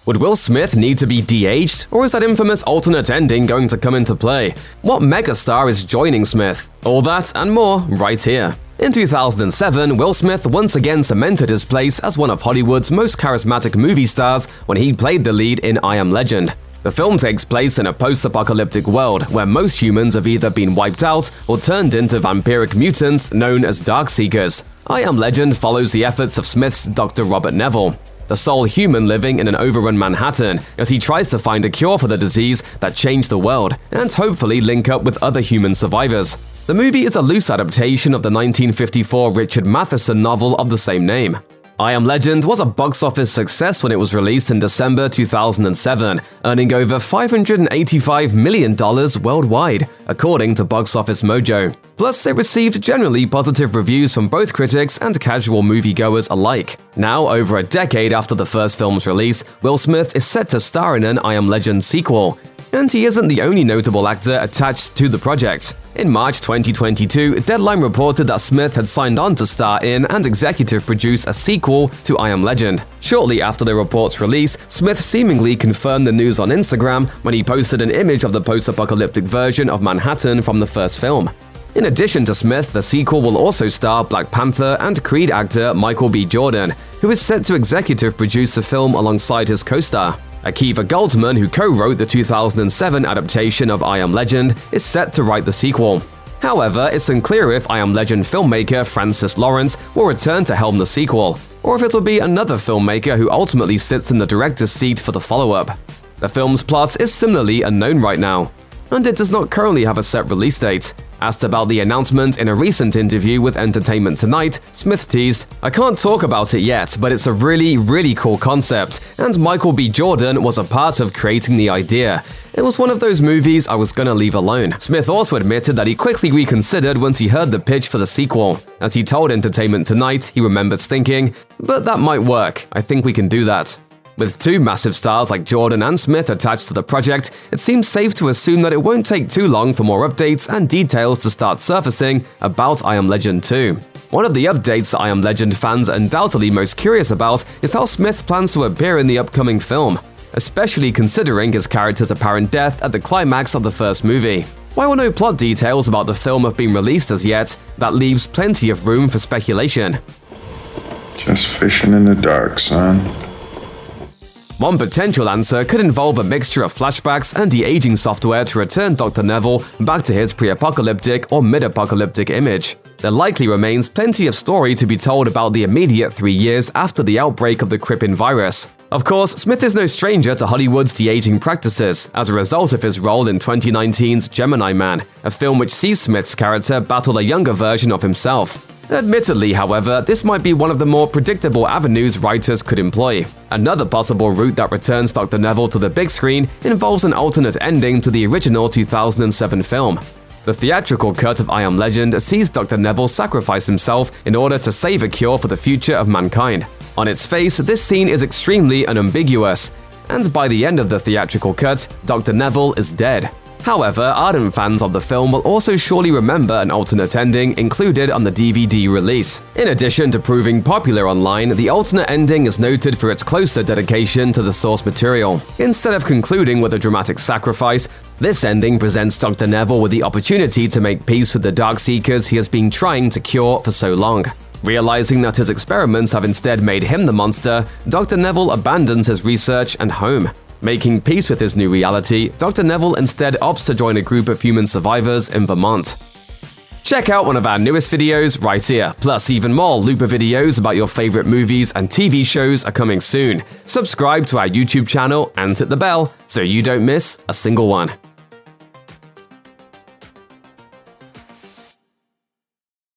Would Will Smith need to be de-aged, or is that infamous alternate ending going to come into play? What megastar is joining Smith? All that and more right here. In 2007, Will Smith once again cemented his place as one of Hollywood's most charismatic movie stars when he played the lead in I Am Legend. The film takes place in a post-apocalyptic world where most humans have either been wiped out or turned into vampiric mutants known as Darkseekers. I Am Legend follows the efforts of Smith's Dr. Robert Neville, the sole human living in an overrun Manhattan, as he tries to find a cure for the disease that changed the world and hopefully link up with other human survivors. The movie is a loose adaptation of the 1954 Richard Matheson novel of the same name. I Am Legend was a box office success when it was released in December 2007, earning over $585 million worldwide, according to Box Office Mojo. Plus, it received generally positive reviews from both critics and casual moviegoers alike. Now, over a decade after the first film's release, Will Smith is set to star in an I Am Legend sequel. And he isn't the only notable actor attached to the project. In March 2022, Deadline reported that Smith had signed on to star in and executive produce a sequel to I Am Legend. Shortly after the report's release, Smith seemingly confirmed the news on Instagram when he posted an image of the post-apocalyptic version of Manhattan from the first film. In addition to Smith, the sequel will also star Black Panther and Creed actor Michael B. Jordan, who is set to executive produce the film alongside his co-star. Akiva Goldsman, who co-wrote the 2007 adaptation of I Am Legend, is set to write the sequel. However, it's unclear if I Am Legend filmmaker Francis Lawrence will return to helm the sequel, or if it'll be another filmmaker who ultimately sits in the director's seat for the follow-up. The film's plot is similarly unknown right now, and it does not currently have a set release date. Asked about the announcement in a recent interview with Entertainment Tonight, Smith teased, "I can't talk about it yet, but it's a really cool concept, and Michael B. Jordan was a part of creating the idea. It was one of those movies I was gonna leave alone." Smith also admitted that he quickly reconsidered once he heard the pitch for the sequel. As he told Entertainment Tonight, he remembers thinking, "But that might work, I think we can do that." With two massive stars like Jordan and Smith attached to the project, it seems safe to assume that it won't take too long for more updates and details to start surfacing about I Am Legend 2. One of the updates that I Am Legend fans are undoubtedly most curious about is how Smith plans to appear in the upcoming film, especially considering his character's apparent death at the climax of the first movie. While no plot details about the film have been released as yet, that leaves plenty of room for speculation. Just fishing in the dark, son. One potential answer could involve a mixture of flashbacks and de-aging software to return Dr. Neville back to his pre-apocalyptic or mid-apocalyptic image. There likely remains plenty of story to be told about the immediate 3 years after the outbreak of the Crippen virus. Of course, Smith is no stranger to Hollywood's de-aging practices as a result of his role in 2019's Gemini Man, a film which sees Smith's character battle a younger version of himself. Admittedly, however, this might be one of the more predictable avenues writers could employ. Another possible route that returns Dr. Neville to the big screen involves an alternate ending to the original 2007 film. The theatrical cut of I Am Legend sees Dr. Neville sacrifice himself in order to save a cure for the future of mankind. On its face, this scene is extremely unambiguous, and by the end of the theatrical cut, Dr. Neville is dead. However, ardent fans of the film will also surely remember an alternate ending included on the DVD release. In addition to proving popular online, the alternate ending is noted for its closer dedication to the source material. Instead of concluding with a dramatic sacrifice, this ending presents Dr. Neville with the opportunity to make peace with the Darkseekers he has been trying to cure for so long. Realizing that his experiments have instead made him the monster, Dr. Neville abandons his research and home. Making peace with his new reality, Dr. Neville instead opts to join a group of human survivors in Vermont. Check out one of our newest videos right here. Plus, even more Looper videos about your favorite movies and TV shows are coming soon. Subscribe to our YouTube channel and hit the bell so you don't miss a single one.